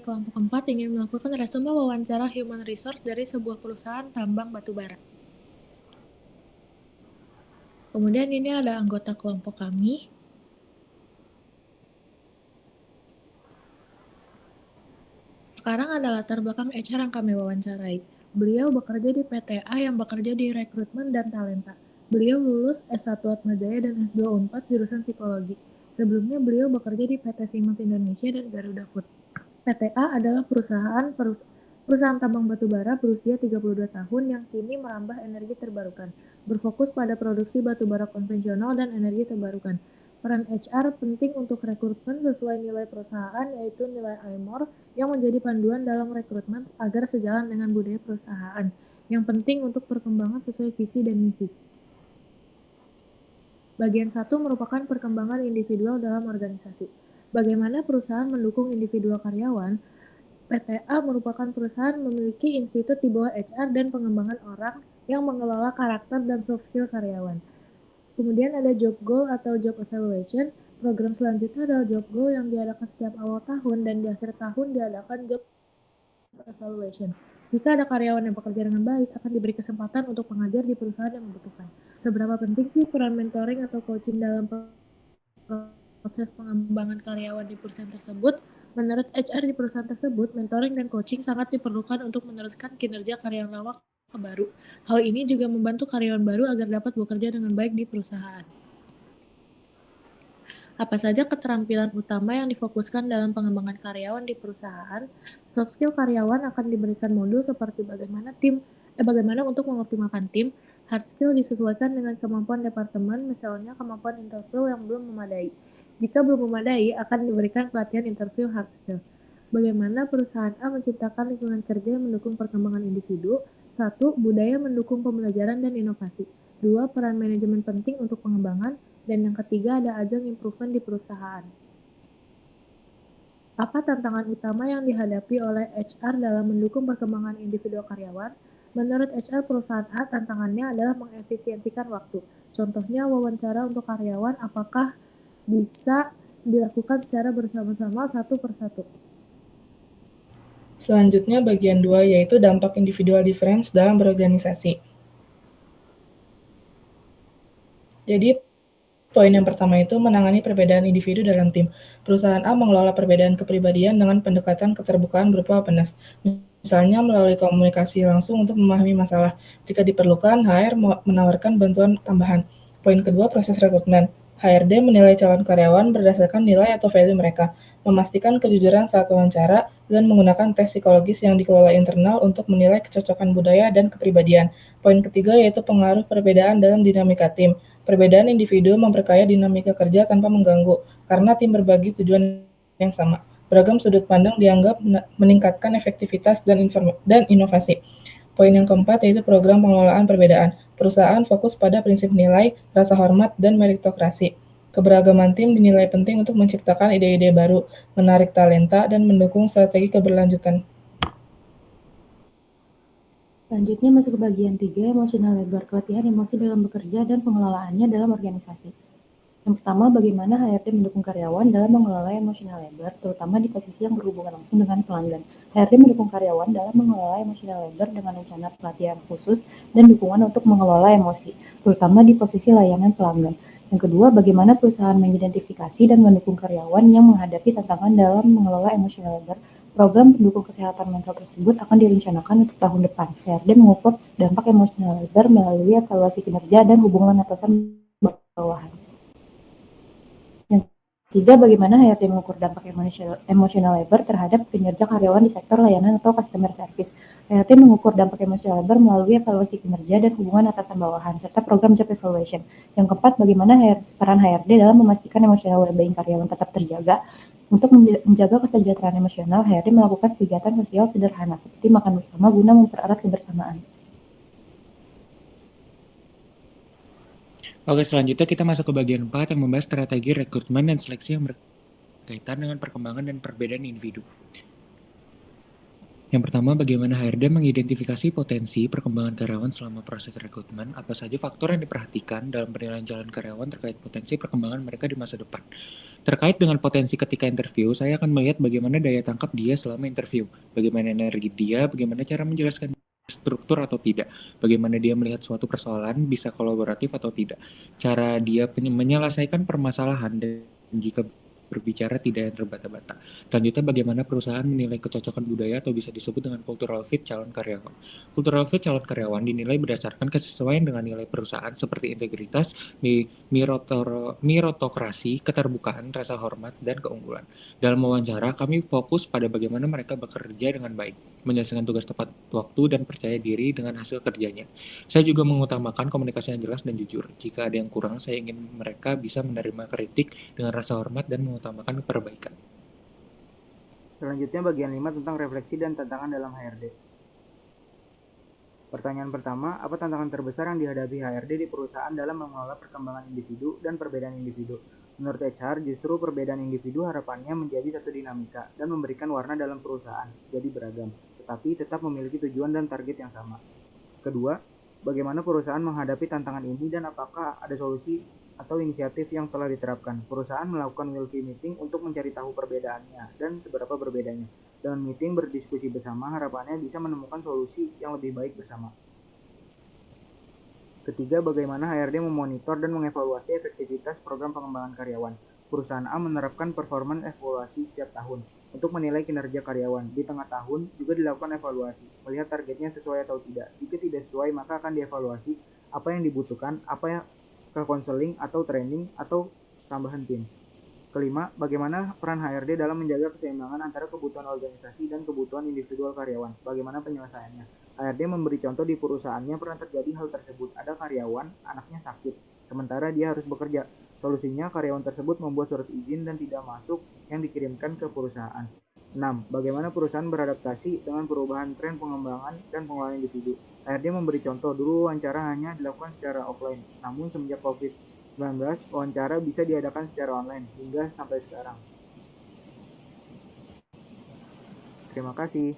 kelompok 4 ingin melakukan resume wawancara human resource dari sebuah perusahaan tambang batubara. Kemudian ini ada anggota kelompok kami. Sekarang ada latar belakang HR yang kami wawancarai. Beliau bekerja di PTA yang bekerja di rekrutmen dan talenta. Beliau lulus S1 Atmajaya dan S2 Unpad jurusan psikologi. Sebelumnya beliau bekerja di PT Siemens Indonesia dan Garuda Food. PTA adalah perusahaan tambang batubara berusia 32 tahun yang kini merambah energi terbarukan, berfokus pada produksi batubara konvensional dan energi terbarukan. Peran HR penting untuk rekrutmen sesuai nilai perusahaan, yaitu nilai IMOR yang menjadi panduan dalam rekrutmen agar sejalan dengan budaya perusahaan, yang penting untuk perkembangan sesuai visi dan misi. Bagian 1 merupakan perkembangan individual dalam organisasi. Bagaimana perusahaan mendukung individual karyawan? PTA merupakan perusahaan memiliki institut di bawah HR dan pengembangan orang yang mengelola karakter dan soft skill karyawan. Kemudian ada job goal atau job evaluation. Program selanjutnya adalah job goal yang diadakan setiap awal tahun dan di akhir tahun diadakan job evaluation. Jika ada karyawan yang bekerja dengan baik, akan diberi kesempatan untuk mengajar di perusahaan yang membutuhkan. Seberapa penting sih peran mentoring atau coaching dalam proses pengembangan karyawan di perusahaan tersebut? Menurut HR di perusahaan tersebut, mentoring dan coaching sangat diperlukan untuk meneruskan kinerja karyawan lama ke baru. Hal ini juga membantu karyawan baru agar dapat bekerja dengan baik di perusahaan. Apa saja keterampilan utama yang difokuskan dalam pengembangan karyawan di perusahaan? Soft skill karyawan akan diberikan modul seperti bagaimana untuk mengoptimalkan tim. Hard skill disesuaikan dengan kemampuan departemen, misalnya kemampuan interview yang belum memadai. Jika belum memadai, akan diberikan pelatihan interview hard skill. Bagaimana perusahaan A menciptakan lingkungan kerja yang mendukung perkembangan individu? 1. Budaya mendukung pembelajaran dan inovasi. 2. Peran manajemen penting untuk pengembangan. Dan yang ketiga ada ajang improvement di perusahaan. Apa tantangan utama yang dihadapi oleh HR dalam mendukung perkembangan individu karyawan? Menurut HR perusahaan A, tantangannya adalah mengefisiensikan waktu. Contohnya wawancara untuk karyawan apakah bisa dilakukan secara bersama-sama satu persatu. Selanjutnya bagian 2 yaitu dampak individual difference dalam berorganisasi. Jadi poin yang pertama itu menangani perbedaan individu dalam tim. Perusahaan A mengelola perbedaan kepribadian dengan pendekatan keterbukaan berupa openness. Misalnya melalui komunikasi langsung untuk memahami masalah. Jika diperlukan, HR menawarkan bantuan tambahan. Poin kedua, proses rekrutmen. HRD menilai calon karyawan berdasarkan nilai atau value mereka, memastikan kejujuran saat wawancara, dan menggunakan tes psikologis yang dikelola internal untuk menilai kecocokan budaya dan kepribadian. Poin ketiga yaitu pengaruh perbedaan dalam dinamika tim. Perbedaan individu memperkaya dinamika kerja tanpa mengganggu, karena tim berbagi tujuan yang sama. Beragam sudut pandang dianggap meningkatkan efektivitas dan inovasi. Poin yang keempat yaitu program pengelolaan perbedaan. Perusahaan fokus pada prinsip nilai, rasa hormat, dan meritokrasi. Keberagaman tim dinilai penting untuk menciptakan ide-ide baru, menarik talenta, dan mendukung strategi keberlanjutan. Selanjutnya masuk ke bagian 3, emotional labor, pelatihan emosi dalam bekerja dan pengelolaannya dalam organisasi. Yang pertama, bagaimana HRD mendukung karyawan dalam mengelola emotional labor, terutama di posisi yang berhubungan langsung dengan pelanggan. HRD mendukung karyawan dalam mengelola emotional labor dengan rencana pelatihan khusus dan dukungan untuk mengelola emosi, terutama di posisi layanan pelanggan. Yang kedua, bagaimana perusahaan mengidentifikasi dan mendukung karyawan yang menghadapi tantangan dalam mengelola emotional labor. Program pendukung kesehatan mental tersebut akan direncanakan untuk tahun depan. HRD mengukur dampak emotional labor melalui evaluasi kinerja dan hubungan atasan bawahan. Tiga, bagaimana HRD mengukur dampak emotional labor terhadap kinerja karyawan di sektor layanan atau customer service. HRD mengukur dampak emotional labor melalui evaluasi kinerja dan hubungan atasan bawahan, serta program job evaluation. Yang keempat, bagaimana peran HRD dalam memastikan emotional well-being karyawan tetap terjaga. Untuk menjaga kesejahteraan emosional, HRD melakukan kegiatan sosial sederhana, seperti makan bersama guna mempererat kebersamaan. Oke, selanjutnya kita masuk ke bagian 4 yang membahas strategi rekrutmen dan seleksi yang berkaitan dengan perkembangan dan perbedaan individu. Yang pertama, bagaimana HRD mengidentifikasi potensi perkembangan karyawan selama proses rekrutmen, apa saja faktor yang diperhatikan dalam penilaian calon karyawan terkait potensi perkembangan mereka di masa depan. Terkait dengan potensi ketika interview, saya akan melihat bagaimana daya tangkap dia selama interview, bagaimana energi dia, bagaimana cara menjelaskan struktur atau tidak, bagaimana dia melihat suatu persoalan bisa kolaboratif atau tidak, cara dia menyelesaikan permasalahan, dan jika berbicara tidak yang terbata-bata. Selanjutnya, bagaimana perusahaan menilai kecocokan budaya atau bisa disebut dengan cultural fit calon karyawan. Cultural fit calon karyawan dinilai berdasarkan kesesuaian dengan nilai perusahaan seperti integritas, meritokrasi, keterbukaan, rasa hormat, dan keunggulan. Dalam wawancara, kami fokus pada bagaimana mereka bekerja dengan baik, menyelesaikan tugas tepat waktu, dan percaya diri dengan hasil kerjanya. Saya juga mengutamakan komunikasi yang jelas dan jujur. Jika ada yang kurang, saya ingin mereka bisa menerima kritik dengan rasa hormat dan mengutamakan perbaikan. Selanjutnya bagian 5 tentang refleksi dan tantangan dalam HRD. Pertanyaan pertama, apa tantangan terbesar yang dihadapi HRD di perusahaan dalam mengelola perkembangan individu dan perbedaan individu? Menurut HR, justru perbedaan individu harapannya menjadi satu dinamika dan memberikan warna dalam perusahaan, jadi beragam, tetapi tetap memiliki tujuan dan target yang sama. Kedua, bagaimana perusahaan menghadapi tantangan ini dan apakah ada solusi atau inisiatif yang telah diterapkan? Perusahaan melakukan weekly meeting untuk mencari tahu perbedaannya dan seberapa berbedanya. Dengan meeting berdiskusi bersama, harapannya bisa menemukan solusi yang lebih baik bersama. Ketiga, bagaimana HRD memonitor dan mengevaluasi efektivitas program pengembangan karyawan. Perusahaan A menerapkan performance evaluasi setiap tahun untuk menilai kinerja karyawan. Di tengah tahun juga dilakukan evaluasi, melihat targetnya sesuai atau tidak. Jika tidak sesuai, maka akan dievaluasi apa yang dibutuhkan, apa yang ke konseling atau training atau tambahan tim. Kelima, bagaimana peran HRD dalam menjaga keseimbangan antara kebutuhan organisasi dan kebutuhan individual karyawan. Bagaimana penyelesaiannya? HRD memberi contoh di perusahaannya pernah terjadi hal tersebut. Ada karyawan, anaknya sakit, sementara dia harus bekerja. Solusinya, karyawan tersebut membuat surat izin dan tidak masuk yang dikirimkan ke perusahaan. 6. Bagaimana perusahaan beradaptasi dengan perubahan tren pengembangan dan pengelolaan individu. HRD memberi contoh, dulu wawancara hanya dilakukan secara offline, namun semenjak COVID-19, wawancara bisa diadakan secara online hingga sampai sekarang. Terima kasih.